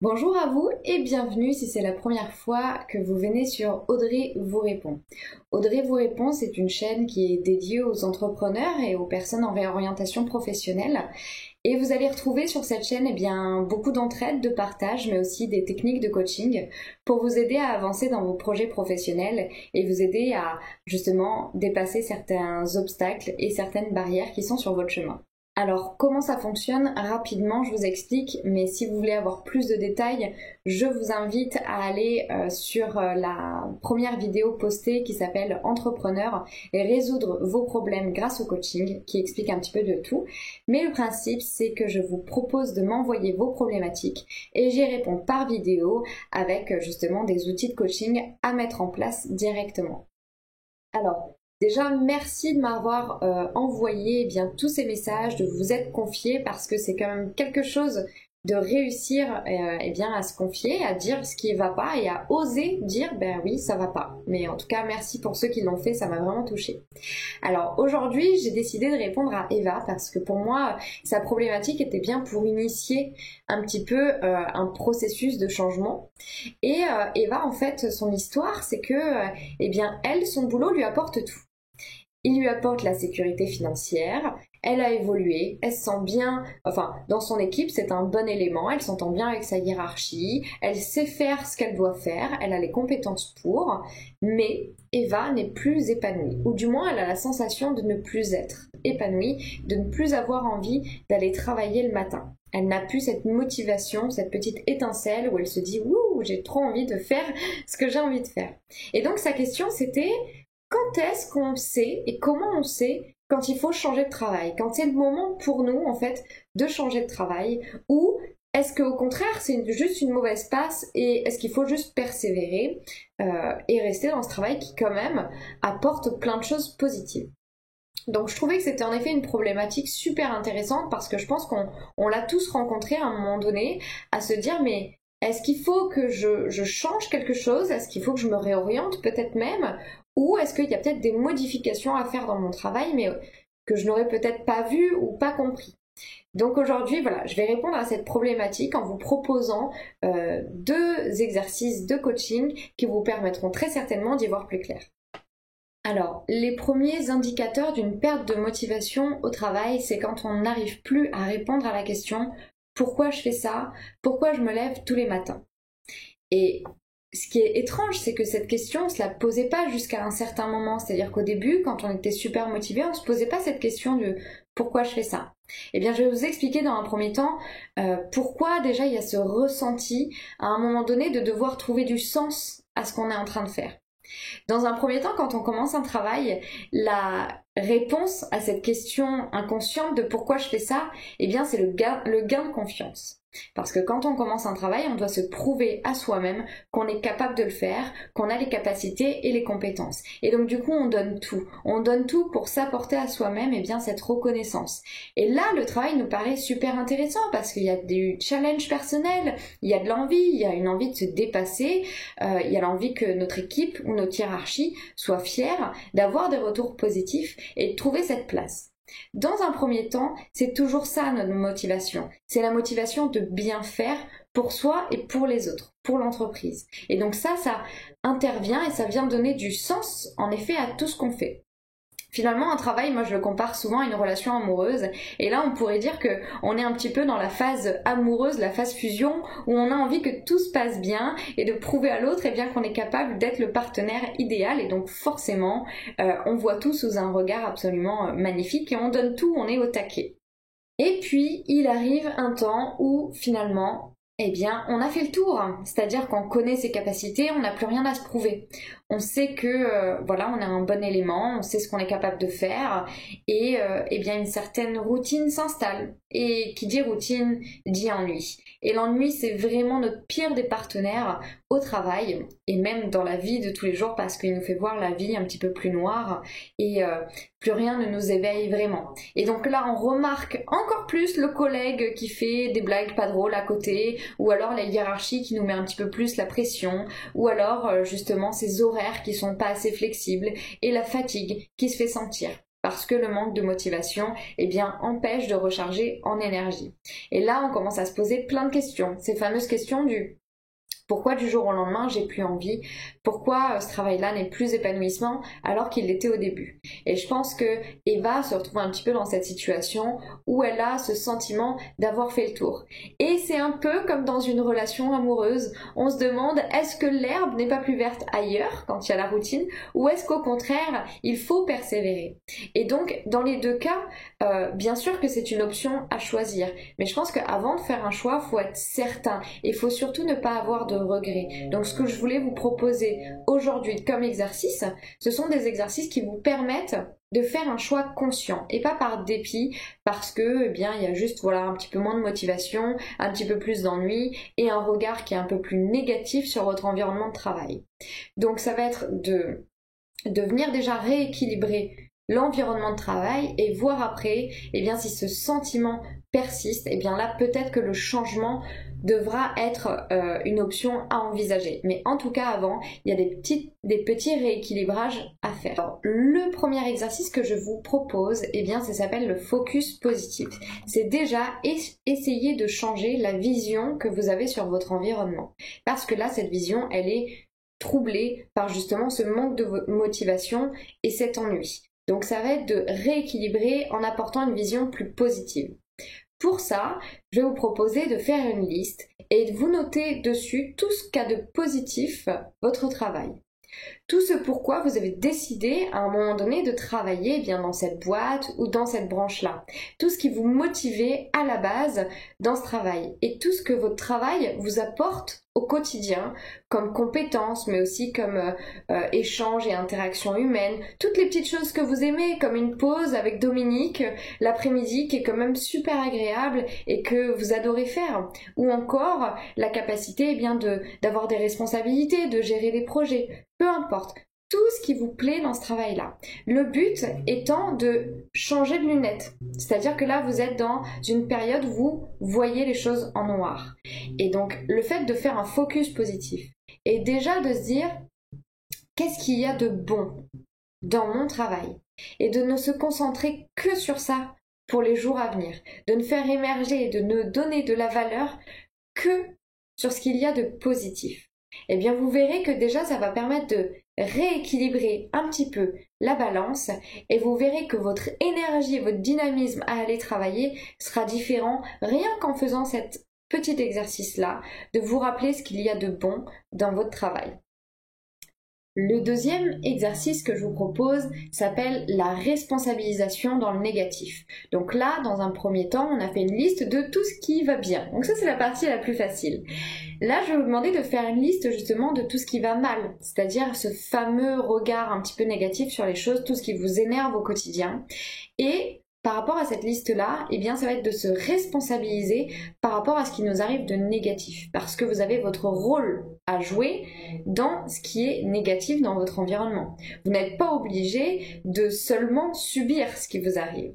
Bonjour à vous et bienvenue si c'est la première fois que vous venez sur Audrey vous répond. Audrey vous répond, c'est une chaîne qui est dédiée aux entrepreneurs et aux personnes en réorientation professionnelle. Et vous allez retrouver sur cette chaîne beaucoup d'entraide, de partage, mais aussi des techniques de coaching pour vous aider à avancer dans vos projets professionnels et vous aider à justement dépasser certains obstacles et certaines barrières qui sont sur votre chemin. Alors, comment ça fonctionne? Rapidement, je vous explique, mais si vous voulez avoir plus de détails, je vous invite à aller sur la première vidéo postée qui s'appelle Entrepreneur et résoudre vos problèmes grâce au coaching, qui explique un petit peu de tout. Mais le principe, c'est que je vous propose de m'envoyer vos problématiques et j'y réponds par vidéo avec justement des outils de coaching à mettre en place directement. Alors, déjà, merci de m'avoir envoyé tous ces messages, de vous être confié parce que c'est quand même quelque chose de réussir à se confier, à dire ce qui va pas et à oser dire oui, ça va pas. Mais en tout cas, merci pour ceux qui l'ont fait, ça m'a vraiment touchée. Alors aujourd'hui, j'ai décidé de répondre à Eva parce que pour moi, sa problématique était bien pour initier un petit peu un processus de changement. Et Eva, en fait, son histoire, c'est que elle, son boulot lui apporte tout. Il lui apporte la sécurité financière, elle a évolué, elle se sent bien, dans son équipe c'est un bon élément, elle s'entend bien avec sa hiérarchie, elle sait faire ce qu'elle doit faire, elle a les compétences pour, mais Eva n'est plus épanouie, ou du moins elle a la sensation de ne plus être épanouie, de ne plus avoir envie d'aller travailler le matin. Elle n'a plus cette motivation, cette petite étincelle où elle se dit « Ouh, j'ai trop envie de faire ce que j'ai envie de faire ». Et donc sa question c'était quand est-ce qu'on sait et comment on sait quand il faut changer de travail, quand c'est le moment pour nous en fait de changer de travail, ou est-ce qu'au contraire c'est juste une mauvaise passe et est-ce qu'il faut juste persévérer et rester dans ce travail qui quand même apporte plein de choses positives. Donc je trouvais que c'était en effet une problématique super intéressante parce que je pense qu'on l'a tous rencontré à un moment donné à se dire mais est-ce qu'il faut que je change quelque chose? Est-ce qu'il faut que je me réoriente peut-être même? Ou est-ce qu'il y a peut-être des modifications à faire dans mon travail mais que je n'aurais peut-être pas vu ou pas compris? Donc aujourd'hui, voilà, je vais répondre à cette problématique en vous proposant 2 exercices de coaching qui vous permettront très certainement d'y voir plus clair. Alors, les premiers indicateurs d'une perte de motivation au travail, c'est quand on n'arrive plus à répondre à la question « Pourquoi je fais ça? Pourquoi je me lève tous les matins ?» Et ce qui est étrange, c'est que cette question, on ne se la posait pas jusqu'à un certain moment. C'est-à-dire qu'au début, quand on était super motivé, on ne se posait pas cette question de « Pourquoi je fais ça ?» Eh bien, je vais vous expliquer dans un premier temps pourquoi déjà il y a ce ressenti à un moment donné de devoir trouver du sens à ce qu'on est en train de faire. Dans un premier temps, quand on commence un travail, la réponse à cette question inconsciente de pourquoi je fais ça, c'est le gain de confiance. Parce que quand on commence un travail, on doit se prouver à soi-même qu'on est capable de le faire, qu'on a les capacités et les compétences. Et donc du coup, on donne tout. On donne tout pour s'apporter à soi-même cette reconnaissance. Et là, le travail nous paraît super intéressant parce qu'il y a du challenge personnel, il y a de l'envie, il y a une envie de se dépasser, il y a l'envie que notre équipe ou notre hiérarchie soit fière d'avoir des retours positifs et de trouver cette place. Dans un premier temps, c'est toujours ça notre motivation. C'est la motivation de bien faire pour soi et pour les autres, pour l'entreprise. Et donc ça intervient et ça vient donner du sens, en effet, à tout ce qu'on fait. Finalement, un travail, moi je le compare souvent à une relation amoureuse. Et là, on pourrait dire que on est un petit peu dans la phase amoureuse, la phase fusion, où on a envie que tout se passe bien et de prouver à l'autre qu'on est capable d'être le partenaire idéal. Et donc forcément, on voit tout sous un regard absolument magnifique et on donne tout, on est au taquet. Et puis, il arrive un temps où finalement, on a fait le tour, c'est-à-dire qu'on connaît ses capacités, on n'a plus rien à se prouver. On sait que, on a un bon élément, on sait ce qu'on est capable de faire, et une certaine routine s'installe. Et qui dit routine, dit ennui. Et l'ennui, c'est vraiment notre pire des partenaires au travail, et même dans la vie de tous les jours, parce qu'il nous fait voir la vie un petit peu plus noire, et plus rien ne nous éveille vraiment. Et donc là, on remarque encore plus le collègue qui fait des blagues pas drôles à côté, ou alors la hiérarchie qui nous met un petit peu plus la pression, ou alors justement ces horaires qui sont pas assez flexibles, et la fatigue qui se fait sentir. parce que le manque de motivation, eh bien, empêche de recharger en énergie. Et là, on commence à se poser plein de questions. Ces fameuses questions du pourquoi du jour au lendemain j'ai plus envie? Pourquoi ce travail-là n'est plus épanouissant alors qu'il l'était au début? Et je pense que Eva se retrouve un petit peu dans cette situation où elle a ce sentiment d'avoir fait le tour. Et c'est un peu comme dans une relation amoureuse. On se demande est-ce que l'herbe n'est pas plus verte ailleurs quand il y a la routine ou est-ce qu'au contraire il faut persévérer? Et donc dans les deux cas, bien sûr que c'est une option à choisir. Mais je pense qu'avant de faire un choix, il faut être certain. Et il faut surtout ne pas avoir de regrets. Donc ce que je voulais vous proposer aujourd'hui comme exercice, ce sont des exercices qui vous permettent de faire un choix conscient et pas par dépit parce que eh bien il y a juste voilà un petit peu moins de motivation, un petit peu plus d'ennui et un regard qui est un peu plus négatif sur votre environnement de travail. Donc ça va être de venir déjà rééquilibrer l'environnement de travail et voir après eh bien si ce sentiment persiste, eh bien là peut-être que le changement devra être une option à envisager. Mais en tout cas avant, il y a des petits rééquilibrages à faire. Alors, le premier exercice que je vous propose, eh bien ça s'appelle le focus positif. C'est déjà essayer de changer la vision que vous avez sur votre environnement. Parce que là, cette vision, elle est troublée par justement ce manque de motivation et cet ennui. Donc ça va être de rééquilibrer en apportant une vision plus positive. Pour ça, je vais vous proposer de faire une liste et de vous noter dessus tout ce qu'a de positif votre travail. Tout ce pourquoi vous avez décidé à un moment donné de travailler bien dans cette boîte ou dans cette branche-là. Tout ce qui vous motivait à la base dans ce travail et tout ce que votre travail vous apporte au quotidien comme compétences mais aussi comme échanges et interactions humaines. Toutes les petites choses que vous aimez comme une pause avec Dominique l'après-midi qui est quand même super agréable et que vous adorez faire. Ou encore la capacité eh bien d'avoir des responsabilités, de gérer des projets. Peu importe, tout ce qui vous plaît dans ce travail-là. Le but étant de changer de lunettes. C'est-à-dire que là, vous êtes dans une période où vous voyez les choses en noir. Et donc, le fait de faire un focus positif et déjà de se dire qu'est-ce qu'il y a de bon dans mon travail et de ne se concentrer que sur ça pour les jours à venir. De ne faire émerger et de ne donner de la valeur que sur ce qu'il y a de positif. Eh bien vous verrez que déjà ça va permettre de rééquilibrer un petit peu la balance et vous verrez que votre énergie, votre dynamisme à aller travailler sera différent rien qu'en faisant cet petit exercice-là, de vous rappeler ce qu'il y a de bon dans votre travail. Le deuxième exercice que je vous propose s'appelle la responsabilisation dans le négatif. Donc là, dans un premier temps, on a fait une liste de tout ce qui va bien. Donc ça, c'est la partie la plus facile. Là, je vais vous demander de faire une liste justement de tout ce qui va mal, c'est-à-dire ce fameux regard un petit peu négatif sur les choses, tout ce qui vous énerve au quotidien. Et par rapport à cette liste-là, eh bien, ça va être de se responsabiliser par rapport à ce qui nous arrive de négatif. Parce que vous avez votre rôle à jouer dans ce qui est négatif dans votre environnement. Vous n'êtes pas obligé de seulement subir ce qui vous arrive.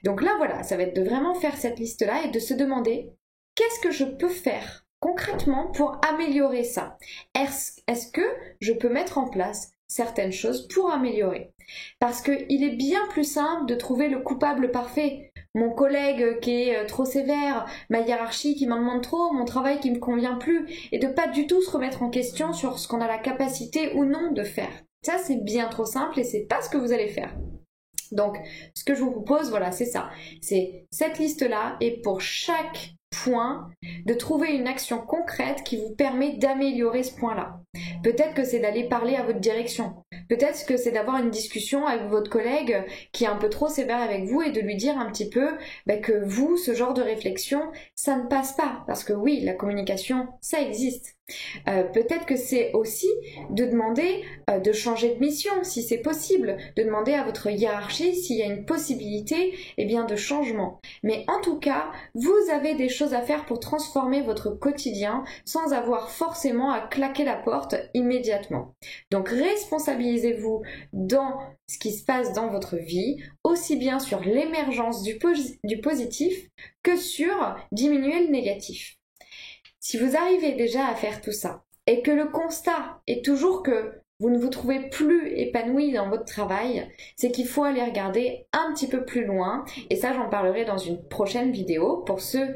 Donc là, voilà, ça va être de vraiment faire cette liste-là et de se demander qu'est-ce que je peux faire concrètement pour améliorer ça? Est-ce que je peux mettre en place certaines choses pour améliorer? Parce qu'il est bien plus simple de trouver le coupable parfait. Mon collègue qui est trop sévère, ma hiérarchie qui m'en demande trop, mon travail qui me convient plus, et de pas du tout se remettre en question sur ce qu'on a la capacité ou non de faire. Ça, c'est bien trop simple et c'est pas ce que vous allez faire. Donc, ce que je vous propose, voilà, c'est ça. C'est cette liste-là et pour chaque point, de trouver une action concrète qui vous permet d'améliorer ce point-là. Peut-être que c'est d'aller parler à votre direction. Peut-être que c'est d'avoir une discussion avec votre collègue qui est un peu trop sévère avec vous et de lui dire un petit peu que vous, ce genre de réflexion, ça ne passe pas. Parce que oui, la communication, ça existe. Peut-être que c'est aussi de demander de changer de mission si c'est possible, de demander à votre hiérarchie s'il y a une possibilité de changement. Mais en tout cas, vous avez des choses à faire pour transformer votre quotidien sans avoir forcément à claquer la porte immédiatement. Donc responsabilisez-vous dans ce qui se passe dans votre vie, aussi bien sur l'émergence du positif que sur diminuer le négatif. Si vous arrivez déjà à faire tout ça et que le constat est toujours que vous ne vous trouvez plus épanoui dans votre travail, c'est qu'il faut aller regarder un petit peu plus loin. Et ça, j'en parlerai dans une prochaine vidéo pour ceux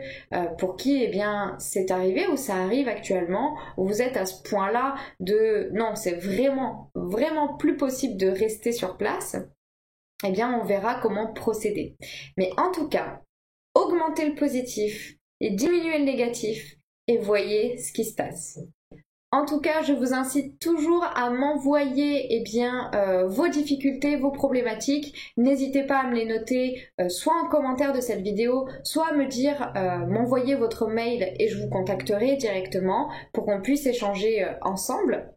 pour qui, eh bien, c'est arrivé ou ça arrive actuellement, où vous êtes à ce point-là de non, c'est vraiment, vraiment plus possible de rester sur place. Eh bien, on verra comment procéder. Mais en tout cas, augmentez le positif et diminuez le négatif et voyez ce qui se passe. En tout cas, je vous incite toujours à m'envoyer vos difficultés, vos problématiques. N'hésitez pas à me les noter soit en commentaire de cette vidéo, soit à me dire, m'envoyer votre mail et je vous contacterai directement pour qu'on puisse échanger ensemble.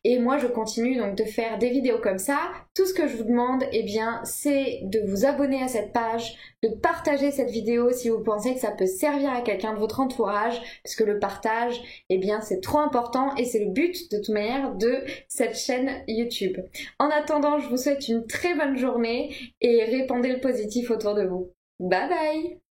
Et moi, je continue donc de faire des vidéos comme ça. Tout ce que je vous demande, eh bien, c'est de vous abonner à cette page, de partager cette vidéo si vous pensez que ça peut servir à quelqu'un de votre entourage, puisque le partage, eh bien, c'est trop important et c'est le but de toute manière de cette chaîne YouTube. En attendant, je vous souhaite une très bonne journée et répandez le positif autour de vous. Bye bye!